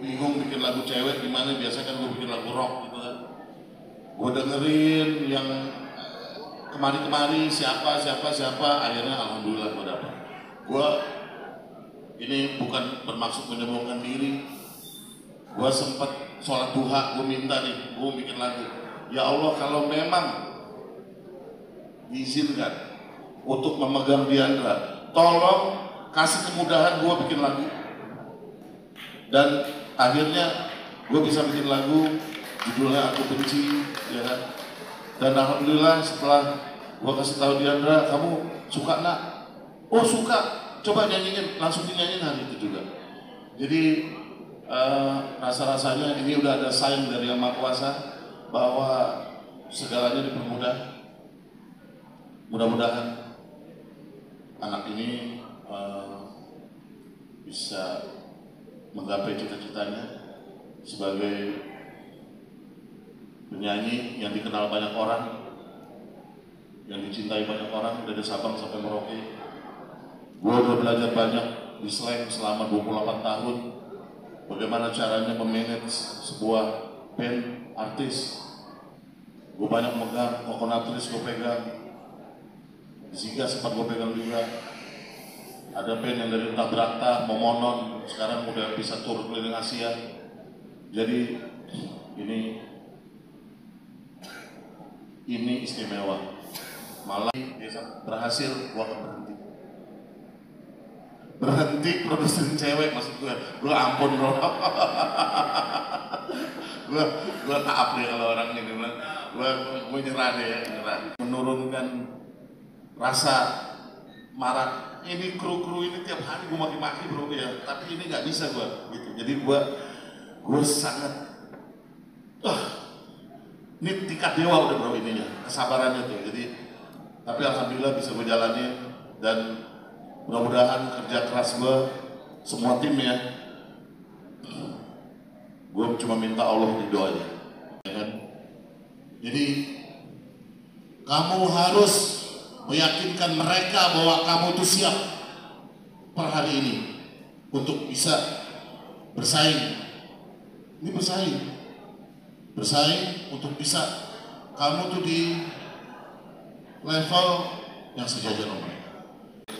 bingung bikin lagu cewek gimana, biasa kan gue bikin lagu rock gitu kan. Gue dengerin yang kemari-kemari siapa, akhirnya alhamdulillah gue dapet. Gue ini bukan bermaksud menyombongkan diri. Gue sempat sholat duha, gue minta nih, gue bikin lagu. Ya Allah, kalau memang diizinkan untuk memegang Diandra, tolong kasih kemudahan gue bikin lagu. Dan akhirnya gue bisa bikin lagu, judulnya Aku Benci, ya kan? Dan alhamdulillah setelah gue kasih tahu Diandra, kamu suka nak? Oh suka, coba nyanyiin, langsung dinyanyiin hari itu juga. Jadi rasa-rasanya ini udah ada sign dari Yang Maha Kuasa bahwa segalanya dipermudah. Mudah-mudahan anak ini bisa menggapai cita-citanya sebagai penyanyi yang dikenal banyak orang, yang dicintai banyak orang dari Sabang sampai Merauke. Gue udah belajar banyak di slang selama 28 tahun. Bagaimana caranya memanage sebuah band artis. Gue banyak megang, Coconutris gue pegang, Ziga sempat gue pegang juga. Ada band yang dari Tabrakta, Momonon, sekarang udah bisa tur keliling Asia. Jadi ini istimewa. Malah berhasil, gue akan berhenti produsen cewek, maksud gue ampun bro. gue maaf deh kalau orang ini bilang, gue nyerah deh ya, menurunkan rasa marah. Ini kru ini tiap hari gue maki-maki bro ya, tapi ini nggak bisa gue gitu. Jadi gue sangat ini tingkat dewa udah bro ininya, kesabarannya tuh. Jadi tapi alhamdulillah bisa gue jalanin, dan mudah-mudahan kerja keras gue, semua tim ya, gue cuma minta Allah ridho aja, ya kan? Jadi kamu harus meyakinkan mereka bahwa kamu itu siap per hari ini untuk bisa bersaing. Ini bersaing untuk bisa kamu tuh di level yang sejajar sama mereka.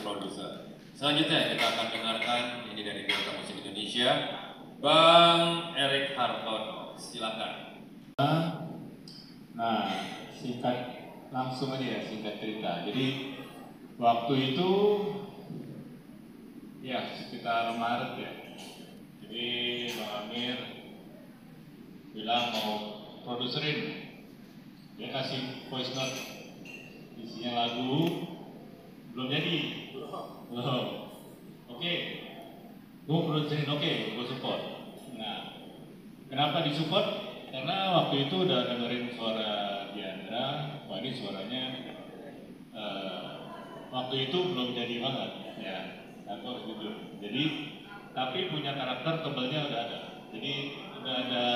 Produser. Selanjutnya kita akan dengarkan ini dari Delta Musik Indonesia, Bang Erik Hartono. Silakan. Nah, singkat langsung aja ya, singkat cerita. Jadi waktu itu ya sekitar Maret ya. Jadi Bang Amir bilang mau produserin, dia kasih voice note isinya lagu, belum jadi. Oke, gue produserin, oke, gue support. Nah, kenapa disupport? Karena waktu itu udah dengerin suara Diandra, wah ini suaranya waktu itu belum jadi banget, ya, aku harus jujur. Jadi, tapi punya karakter tebelnya udah ada. Jadi udah ada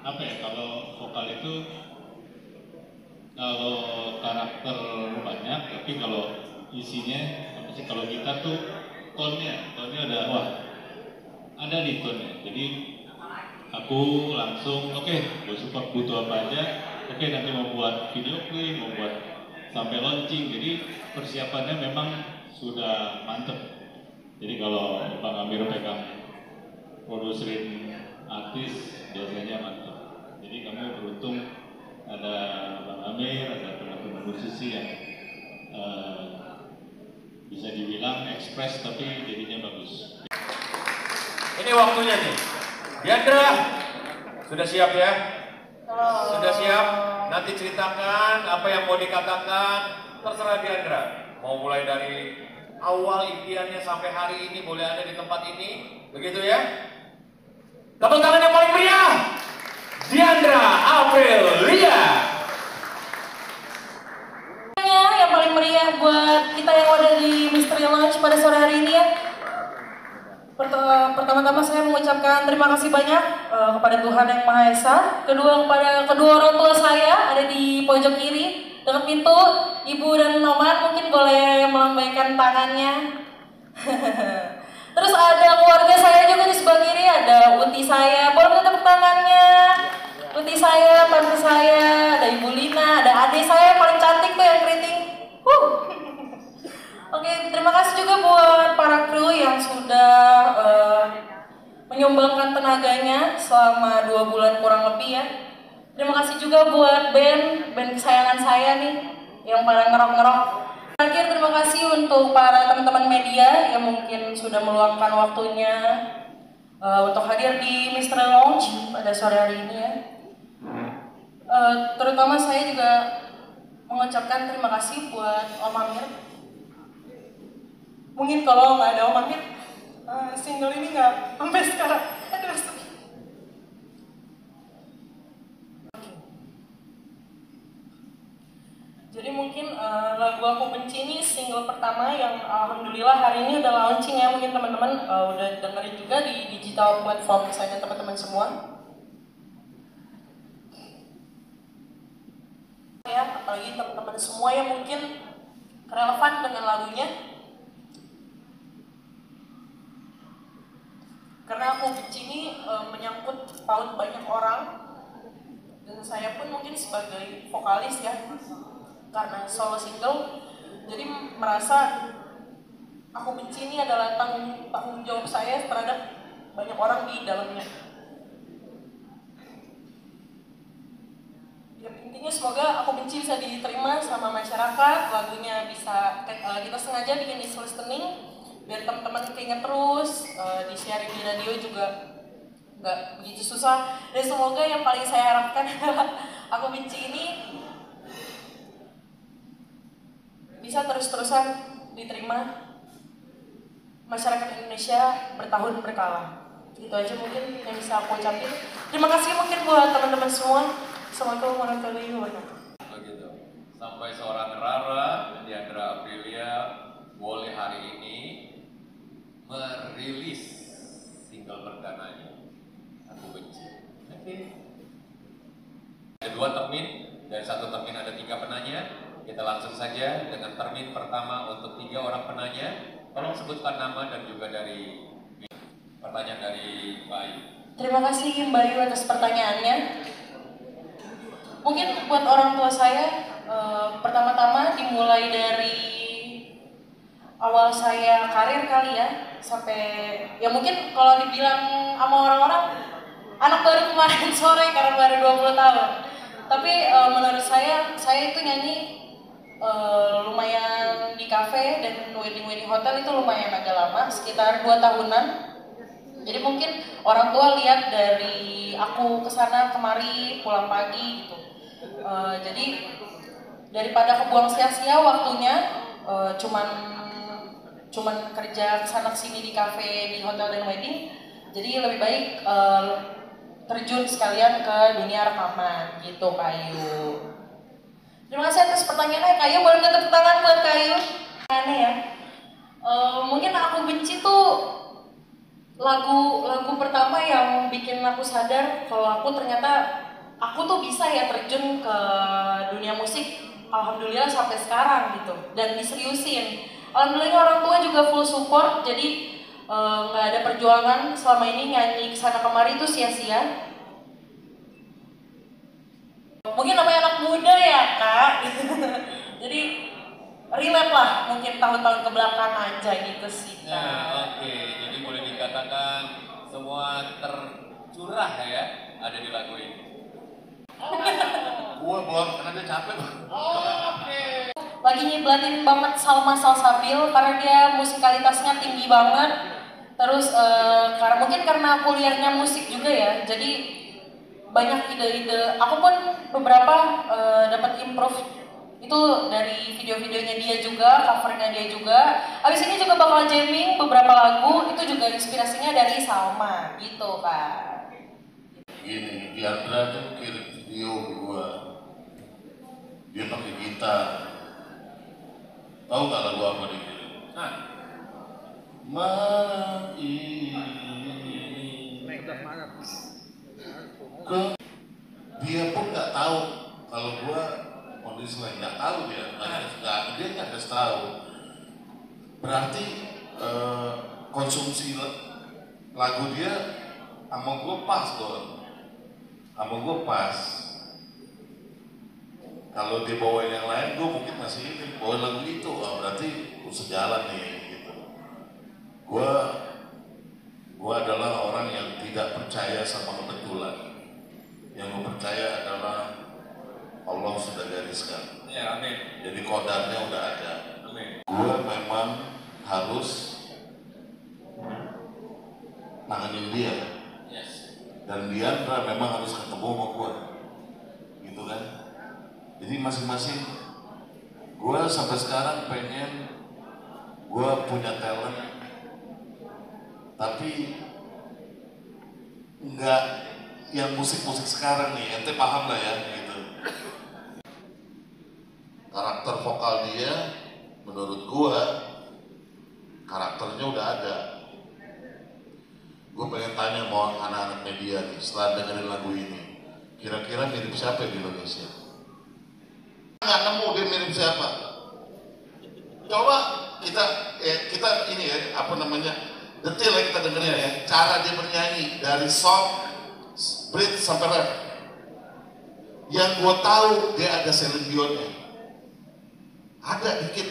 apa ya? Kalau vokal itu kalau karakter banyak, tapi kalau isinya apa sih? Kalau gitar tuh tone-nya ada, wah ada di tone-nya. Jadi aku langsung gue support, butuh apa aja. Nanti mau buat video klip, mau buat sampai launching. Jadi persiapannya memang sudah mantep. Jadi kalau Bang Amir pegang produserin artis biasanya mantep. Jadi kamu beruntung ada Bang Amir, ada teman-teman musisi yang bisa dibilang ekspres tapi jadinya bagus. Ini waktunya nih. Diandra, sudah siap ya? Sudah siap? Nanti ceritakan apa yang mau dikatakan, terserah Diandra. Mau mulai dari awal impiannya sampai hari ini boleh ada di tempat ini, begitu ya? Tepuk tangan yang paling meriah, Diandra Aprilia. Yang paling meriah buat kita yang ada di Mystery Lounge pada sore hari ini ya. Pertama-tama saya mengucapkan terima kasih banyak kepada Tuhan Yang Maha Esa. Kedua kepada kedua orang tua saya ada di pojok kiri dekat pintu. Ibu dan Noman mungkin boleh melambaikan tangannya. Terus ada keluarga saya juga di sebelah kiri, ada uti saya, boleh minta tepuk tangannya. Uti saya, tante saya, ada Ibu Lina, ada adik saya yang paling cantik tuh yang keriting. Oke, terima kasih juga buat para kru yang sudah menyumbangkan tenaganya selama 2 bulan kurang lebih ya. Terima kasih juga buat band kesayangan saya nih yang pada ngerok-ngerok. Terakhir terima kasih untuk para teman-teman media yang mungkin sudah meluangkan waktunya untuk hadir di Misteri Lounge pada sore hari ini ya. Terutama saya juga mengucapkan terima kasih buat Om Amir. Mungkin kalau nggak ada Om Amir, single ini nggak sampai sekarang. Aduh, jadi mungkin lagu Aku Benci ini single pertama yang alhamdulillah hari ini udah launching ya. Mungkin teman-teman udah dengerin juga di digital platform misalnya teman-teman semua. Ya, apalagi teman-teman semua yang mungkin relevan dengan lagunya. Karena Aku Benci ini menyangkut paut banyak orang, dan saya pun mungkin sebagai vokalis ya, karena solo single, jadi merasa Aku Benci ini adalah tanggung jawab saya terhadap banyak orang di dalamnya. Ya, intinya semoga Aku Benci bisa diterima sama masyarakat, lagunya bisa kita sengaja bikin di listening biar teman-teman keinget terus, di sharing di radio juga nggak begitu susah. Dan semoga yang paling saya harapkan adalah Aku Benci ini bisa terus-terusan diterima masyarakat Indonesia bertahun berkala. Itu aja mungkin yang bisa aku ucapin. Terima kasih mungkin buat teman-teman semua. Assalamualaikum warahmatullahi wabarakatuh. Begitu. Sampai seorang Rara Diandra Aprilia boleh hari ini merilis single perdananya Aku Benci. Oke. Ada 2 termin, dari 1 termin ada 3 penanya. Kita langsung saja dengan termin pertama untuk 3 orang penanya. Tolong sebutkan nama dan juga dari pertanyaan dari Mbak Ayu. Terima kasih Mbak Ayu atas pertanyaannya. Mungkin buat orang tua saya, pertama-tama dimulai dari awal saya karir kali ya, sampai ya mungkin kalau dibilang sama orang-orang anak baru kemarin sore karena baru 20 tahun. Tapi menurut saya itu nyanyi lumayan di kafe dan wedding hotel itu lumayan agak lama, sekitar 2 tahunan. Jadi mungkin orang tua lihat dari aku kesana kemari pulang pagi gitu. Jadi daripada kebuang sia-sia waktunya, cuman kerja kesana kesini di kafe, di hotel dan wedding. Jadi lebih baik terjun sekalian ke dunia rekaman gitu, Kayu. Terima kasih atas pertanyaannya, Kayu. Boleh minta tepuk tangan buat Kayu? Aneh ya. Mungkin Aku Benci tuh lagu pertama yang bikin aku sadar kalau aku ternyata aku tuh bisa ya terjun ke dunia musik. Alhamdulillah sampai sekarang gitu, dan diseriusin. Alhamdulillah orang tua juga full support, jadi nggak ada perjuangan selama ini nyanyi kesana kemari itu sia-sia. Mungkin namanya anak muda ya Kak, jadi relate lah mungkin tahun-tahun kebelakang aja gitu sih Kak. Nah, oke. Jadi boleh dikatakan semua tercurah ya ada di lagu ini. Gua bohong karena dia capek. Lagi nyiblatin banget Salma Salsabil karena dia musikalitasnya tinggi banget. Terus karena kuliahnya musik juga ya, jadi banyak ide-ide. Aku pun beberapa dapat improve itu dari video-videonya dia juga, covernya dia juga. Abis ini juga bakal jamming beberapa lagu, itu juga inspirasinya dari Salma gitu Kak. Gini, Diandra tuh kirim video gua, dia pakai gitar. Tahu nggak lagu apa dia kirim? Nah, Malam ini dia pun nggak tahu kalau gua kondisi lain, nggak tahu dia nggak kasih tahu. Berarti konsumsi lagu dia sama gue pas kok, sama gue pas. Kalau dia bawain yang lain, gue mungkin masih ini bawain lagu itu, berarti sejalan nih gitu. Gue adalah orang yang tidak percaya sama kebetulan. Yang gue percaya adalah Allah sudah gariskan. Ya, amin. Jadi kodarnya udah ada. Amin. Gue memang harus nanganin dia. Yes. Dan dia memang harus ketemu sama gue. Gitu kan. Jadi masing-masing, gue sampai sekarang pengen gue punya talent, tapi nggak yang musik-musik sekarang nih, ente paham lah ya gitu. Karakter vokal dia, menurut gue, karakternya udah ada. Gue pengen tanya mau anak-anak media nih, setelah dengerin lagu ini, kira-kira mirip siapa di Indonesia? Nggak nemu dia mirip siapa. Coba kita ini ya, apa namanya, detail ya kita dengerin ya, cara dia bernyanyi dari soft, bridge sampai rap. Yang gue tahu dia ada Celine Dionnya, ada dikit.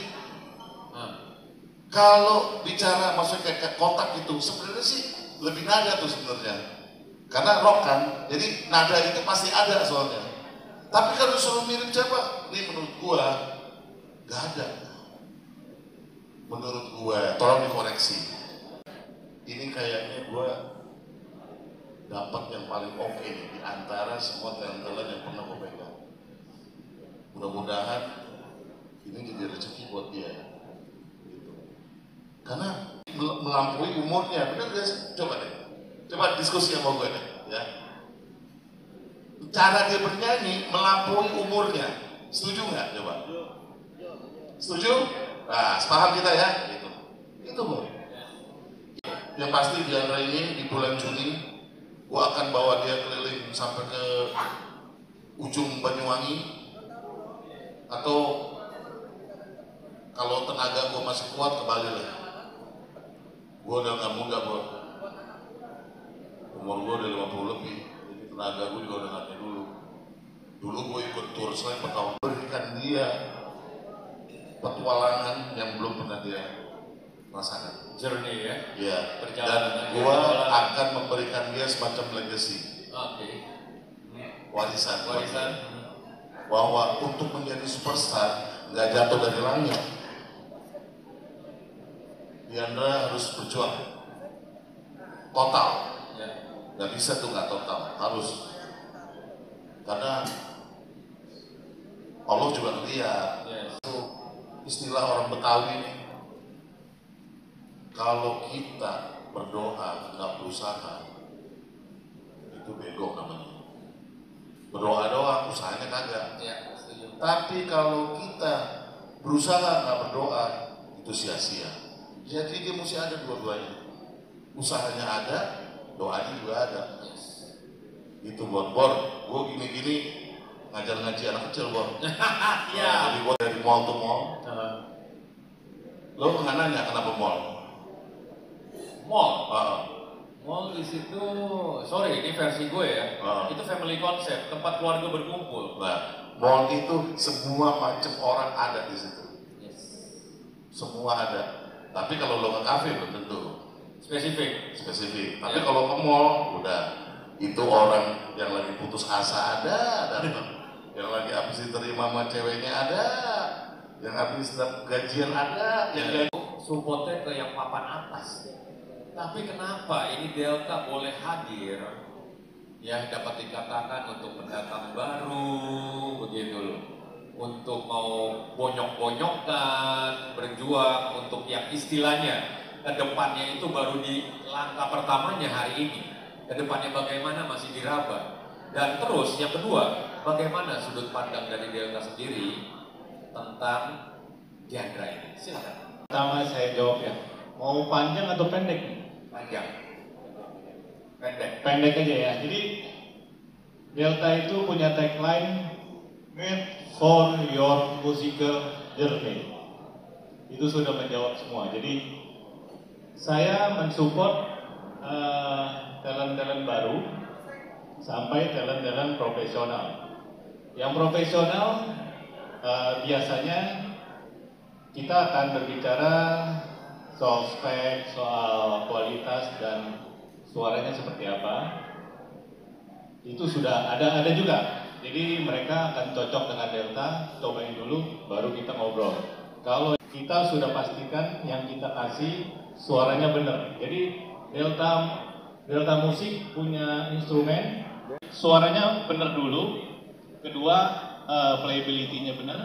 Kalau bicara maksudnya kayak kotak itu, sebenarnya sih lebih nada tuh sebenarnya, karena rock kan, jadi nada itu pasti ada soalnya. Tapi kalau suruh mirip siapa? Ini menurut gua gak ada. Menurut gua, tolong dikoreksi. Ini kayaknya gua dapat yang paling oke nih di antara semua talent-talent yang pernah gua pegang. Mudah-mudahan ini jadi rezeki buat dia. Gitu. Karena melampaui umurnya, benar gak sih? Coba deh, coba diskusi sama gue deh, ya. Cara dia bernyanyi melampaui umurnya, setuju nggak? Coba. Setuju? Nah, sepaham kita ya. Itu boh. Yang pasti di antara ini di bulan Juni, gua akan bawa dia keliling sampai ke ujung Banyuwangi, atau kalau tenaga gua masih kuat ke Bali lah. Gua udah nggak muda bro, umur gua udah 50 lebih. Tenaga gue juga udah nggak kayak dulu. Dulu gue ikut tour selain bertahun, berikan dia petualangan yang belum pernah dia rasakan. Journey ya. Iya. Perjalanan. Dan gue akan memberikan dia semacam legacy. Oke. Warisan. Warisan. Bahwa untuk menjadi superstar nggak jatuh dari langit. Diandra harus berjuang total. Gak bisa tuh nggak total, harus. Karena Allah juga ngeliat. Itu istilah orang Betawi nih, kalau kita berdoa nggak berusaha, itu bego namanya. Berdoa doang, usahanya kagak. Ya, setuju. Tapi kalau kita berusaha nggak berdoa, itu sia-sia. Jadi dia mesti ada dua-duanya. Usahanya ada, doanya juga ada. Itu Bor, gue gini-gini ngajar ngaji anak kecil Bor. Iya. Jadi gue dari mall ke mall. Lo nggak nanya kenapa mall? Mall. Mall di situ, sorry ini versi gue ya. Itu family concept, tempat keluarga berkumpul. Nah, mall itu semua macam orang ada di situ. Yes. Semua ada. Tapi kalau lo ke kafe belum tentu. Spesifik. Tapi kalau ke mall udah, itu orang yang lagi putus asa ada, yang lagi habis diterima sama ceweknya ada, yang habis gajian ada, yang supportnya ke yang papan atas. Tapi kenapa ini Delta boleh hadir? Ya dapat dikatakan untuk pendatang baru begitu loh. Untuk mau bonyok-bonyokan, berjuang untuk yang istilahnya kedepannya itu baru di langkah pertamanya hari ini. Kedepannya bagaimana masih diraba. Dan terus yang kedua, bagaimana sudut pandang dari Delta sendiri tentang Diandra ini? Silakan. Pertama saya jawab ya, mau panjang atau pendek? Panjang. Pendek. Pendek aja ya. Jadi Delta itu punya tagline made for your musical journey. Itu sudah menjawab semua. Jadi Saya mensupport talent-talent baru sampai talent-talent profesional. Yang profesional biasanya kita akan berbicara soal spek, soal kualitas dan suaranya seperti apa. Itu sudah ada juga. Jadi mereka akan cocok dengan Delta, cobain dulu, baru kita ngobrol. Kalau kita sudah pastikan yang kita kasih suaranya benar. Jadi Delta Musik punya instrumen, suaranya benar dulu. Kedua, playability-nya benar.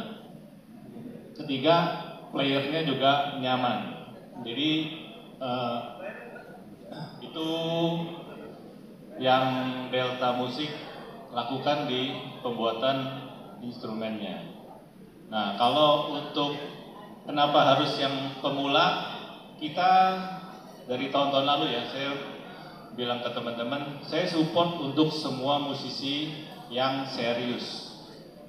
Ketiga, playernya juga nyaman. Jadi itu yang Delta Musik lakukan di pembuatan instrumennya. Nah, kalau untuk kenapa harus yang pemula, kita dari tahun-tahun lalu ya, saya bilang ke teman-teman, saya support untuk semua musisi yang serius.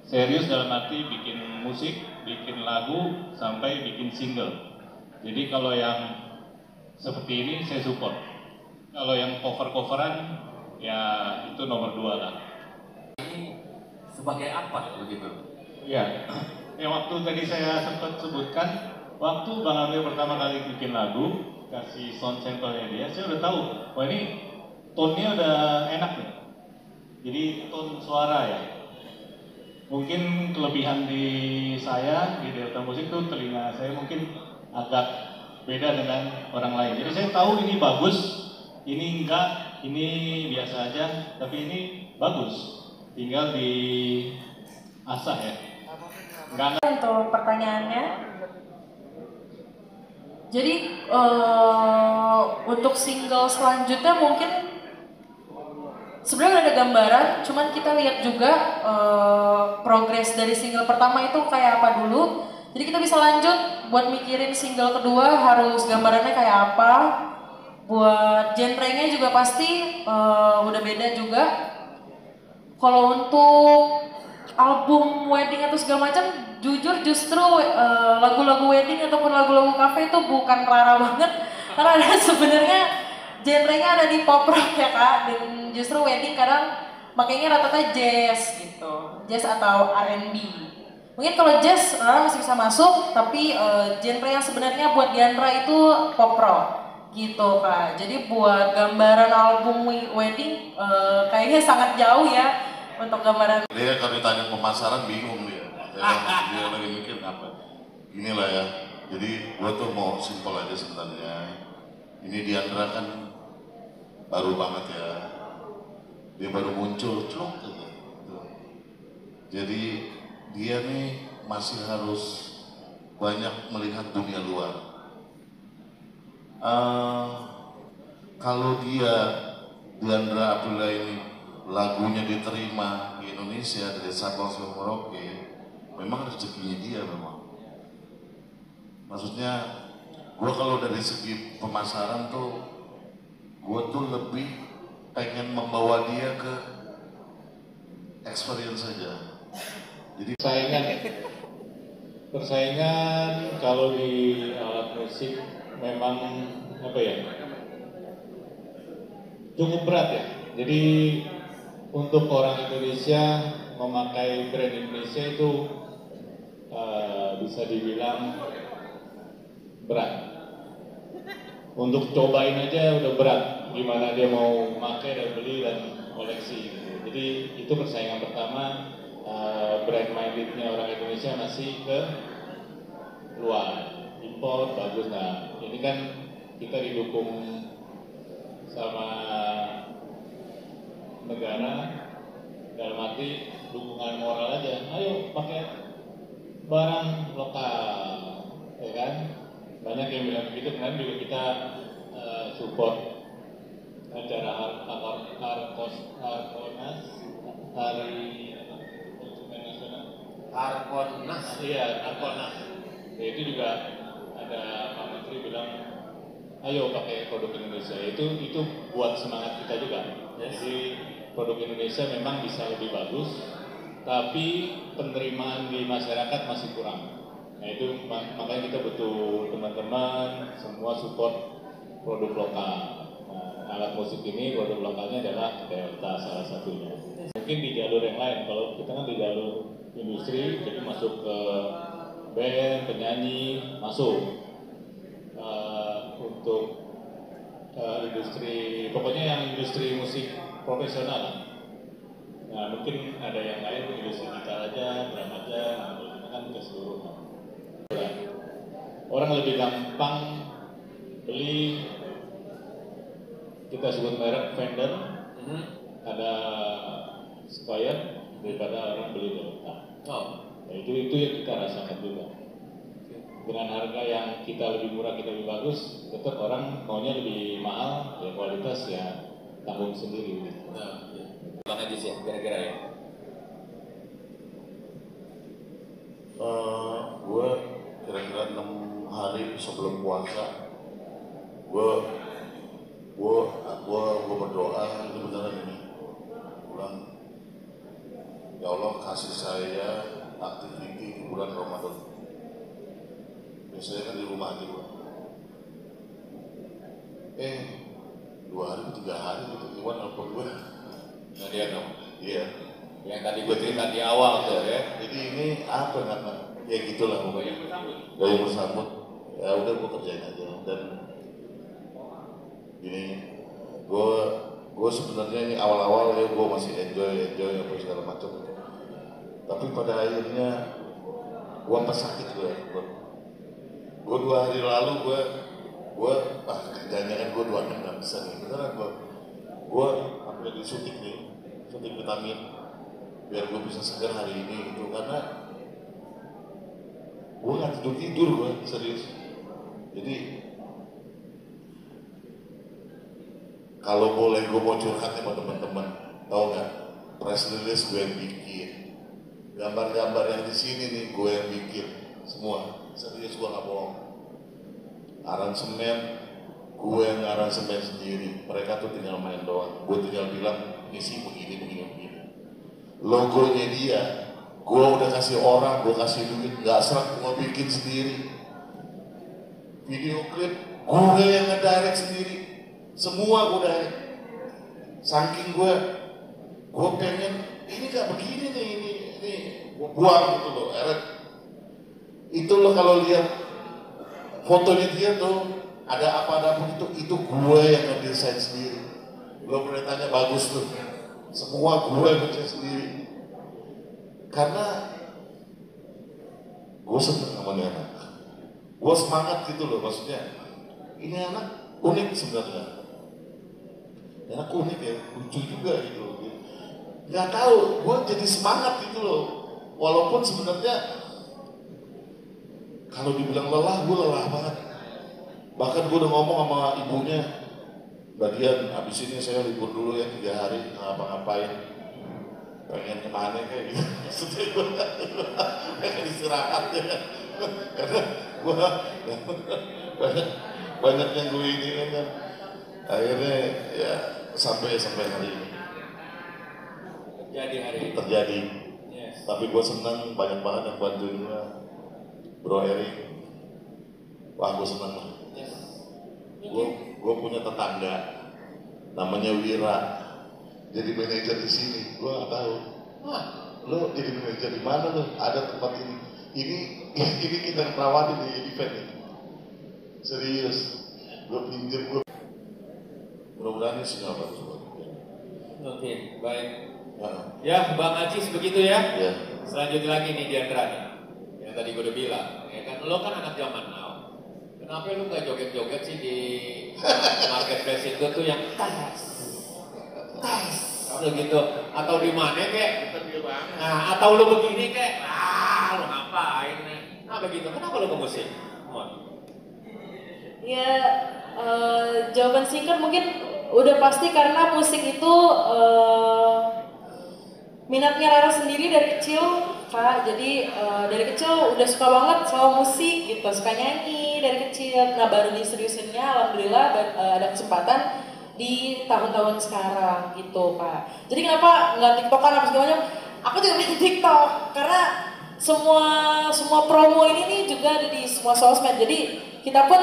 Serius dalam arti bikin musik, bikin lagu, sampai bikin single. Jadi kalau yang seperti ini saya support. Kalau yang cover-coveran, ya itu nomor 2 lah. Sebagai apa begitu? Ya, yang waktu tadi saya sempat sebutkan, waktu Bang Amir pertama kali bikin lagu, kasih sound sample-nya dia, saya udah tahu, wah ini tone-nya udah enak nih. Jadi tone suara ya. Mungkin kelebihan di saya, di Delta Musik tuh telinga saya mungkin agak beda dengan orang lain. Jadi saya tahu ini bagus, ini enggak, ini biasa aja, tapi ini bagus. Tinggal di asah ya. Enggak. Untuk pertanyaannya, jadi untuk single selanjutnya mungkin sebenarnya ada gambaran, cuman kita lihat juga progres dari single pertama itu kayak apa dulu. Jadi kita bisa lanjut buat mikirin single kedua harus gambarannya kayak apa. Buat genre-nya juga pasti udah beda juga. Kalau untuk album wedding atau segala macam, jujur justru lagu-lagu wedding ataupun lagu-lagu cafe itu bukan Rara banget, karena ada sebenarnya genre-nya ada di pop rock ya Kak, dan justru wedding kadang makanya rata-rata jazz gitu, jazz atau R&B. Mungkin kalau jazz Rara masih bisa masuk, tapi genre yang sebenarnya buat Diandra itu pop rock gitu Kak. Jadi buat gambaran album wedding kayaknya sangat jauh ya untuk gambaran. Dia kalau ditanya pemasaran bingung dia. Dia lagi mikir apa. Inilah ya. Jadi gua tuh mau simpel aja sebenarnya. Ini Diandra kan baru banget ya. Dia baru muncul, celok aja. Jadi dia nih masih harus banyak melihat dunia luar. Kalau Diandra Abdullah ini lagunya diterima di Indonesia dari Sabang sampai Merauke, memang rezekinya dia memang. Maksudnya, gue kalau dari segi pemasaran tuh, gue tuh lebih pengen membawa dia ke experience saja. Jadi Persaingan kalau di alat musik memang apa ya, cukup berat ya. Jadi untuk orang Indonesia memakai brand Indonesia itu bisa dibilang berat. Untuk cobain aja udah berat, gimana dia mau pakai dan beli dan koleksi gitu. Jadi itu persaingan pertama, brand mindednya orang Indonesia masih ke luar, impor bagus. Nah ini kan kita didukung sama negara, dalam arti dukungan moral aja, ayo pakai barang lokal, ya kan? Banyak yang bilang begitu, kan juga kita support acara Harkonas, Hari Konsumen Nasional. Harkonas. Iya, Harkonas. Ya, itu juga ada Pak Menteri bilang, ayo pakai produk Indonesia. Itu buat semangat kita juga. Jadi produk Indonesia memang bisa lebih bagus, tapi penerimaan di masyarakat masih kurang. Nah itu makanya kita butuh teman-teman semua support produk lokal. Nah, alat musik ini produk lokalnya adalah Delta salah satunya. Mungkin di jalur yang lain, kalau kita kan di jalur industri, jadi masuk ke band, penyanyi, masuk. Untuk industri, pokoknya yang industri musik profesional. Nah mungkin ada yang lain industri gitar aja, drum aja, nah kita kan keseluruhan. Orang lebih gampang beli, kita sebut merek vendor, ada Squire daripada orang beli Delta. Nah, itu yang kita rasakan juga. Dengan harga yang kita lebih murah, kita lebih bagus, tetap orang maunya lebih mahal, ya kualitas ya tanggung sendiri. Nah, Bang Ajis ya, kira-kira ya. Gue kira-kira 6 hari sebelum puasa, gue berdoa ini beneran ini, bilang ya Allah kasih saya aktiviti di bulan Ramadan. Biasanya kan di rumah aja gue. 2 hari, 3 hari gitu, Iwan nelfon gue. Nah dia dong. Iya. Yang tadi gue cerita di awal tuh ya. Jadi ini apa namanya? Ya gitulah pokoknya. Gaya bersambut. Ya udah gue kerjain aja. Dan ini gue sebenarnya ini awal-awal ya gue masih enjoy apa segala macam. Tapi pada akhirnya gue sakit gue. Gue 2 hari lalu kerjanya kan gue 2 hari nggak bisa nih. Beneran gue hampir di syuting vitamin biar gue bisa segar hari ini gitu, karena gue nggak tidur gue serius. Jadi kalau boleh gue mau curhat sama teman-teman, tau nggak, press release gue yang bikin, gambar-gambar yang di sini nih gue yang bikin semua, serius gue nggak bohong. Aransemen gue yang aransemen sendiri, mereka tuh tinggal main doang, gue tinggal bilang isi begini. Logonya dia, gue udah kasih orang, gue kasih duit, gak serak gue bikin sendiri. Video klip gue yang ngedirect sendiri, semua gue direct. Saking gue pengen ini gak begini nih, ini gue buang gitu loh, itu loh kalau lihat fotonya dia tuh ada apa itu gue yang ngedesain sendiri. Lo boleh tanya bagus tuh, semua gue yang ngedesain sendiri. Karena gue seneng sama dia anak, gue semangat gitu loh, maksudnya ini anak unik sebenarnya, anak unik ya, lucu juga gitu loh. Nggak tahu, gue jadi semangat gitu loh, walaupun sebenarnya kalau dibilang lelah, gue lelah banget. Bahkan gue udah ngomong sama ibunya, Mbak Dian, abis ini saya libur dulu ya 3 hari, nggak ngapa-ngapain, pengen kemana kayak gitu. Maksudnya gue pengen istirahat ya, karena gue banyak yang gue ini kan. Akhirnya ya sampai hari ini terjadi. Yes. Tapi gue senang, banyak banget yang bantuin gue. Bro Eri, wah gue senang lah. Gue punya tetangga, namanya Wira, jadi manajer di sini. Gue nggak tahu. Wah, lo jadi manajer di mana lo? Ada tempat ini. Ini kita perawatin di event ini. Serius, gue pinjam gue. Mudah-mudahan ini sinyal bagus buat. Oke, baik. Ya. Ya, Bang Ajis begitu ya. Ya. Selanjutnya lagi nih Diandra nih. Yang tadi gue udah bilang, ya kan lo kan anak zaman now. Kenapa lu nggak joget-joget sih di marketplace itu tuh yang tas, gitu, atau di mana kek? Nah, atau lu begini kek? Lu ngapain nih? Nah begitu. Kenapa lu ke musik? Ya, jawaban singkat mungkin udah pasti karena musik itu minatnya Rara sendiri dari kecil, Kak. Jadi dari kecil udah suka banget sama musik gitu, suka nyanyi dari kecil. Nah baru diseriusinnya alhamdulillah ada kesempatan di tahun-tahun sekarang gitu, Kak. Jadi kenapa nggak TikTokan apa segala macam? Aku juga main TikTok karena semua promo ini nih juga ada di semua sosmed. Jadi kita pun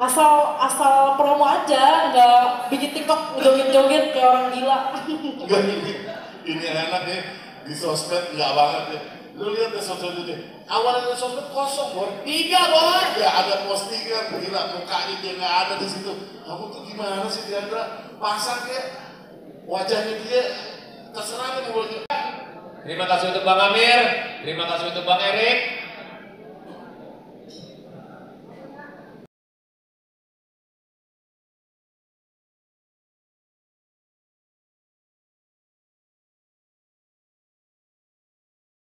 asal promo aja, nggak bikin TikTok joget-joget kayak orang gila. Enggak, ini enak ya, di sosmed nggak banget ya. Lu lihat di sosmed itu, awalnya sosmed kosong, Bor. 3, Bor. Ya ada postingan, gila mukanya dia nggak ada di situ. Kamu tuh gimana sih, Diandra? Pasang ya, wajahnya dia terserah nih mulutnya. Terima kasih untuk Bang Amir, terima kasih untuk Bang Erik.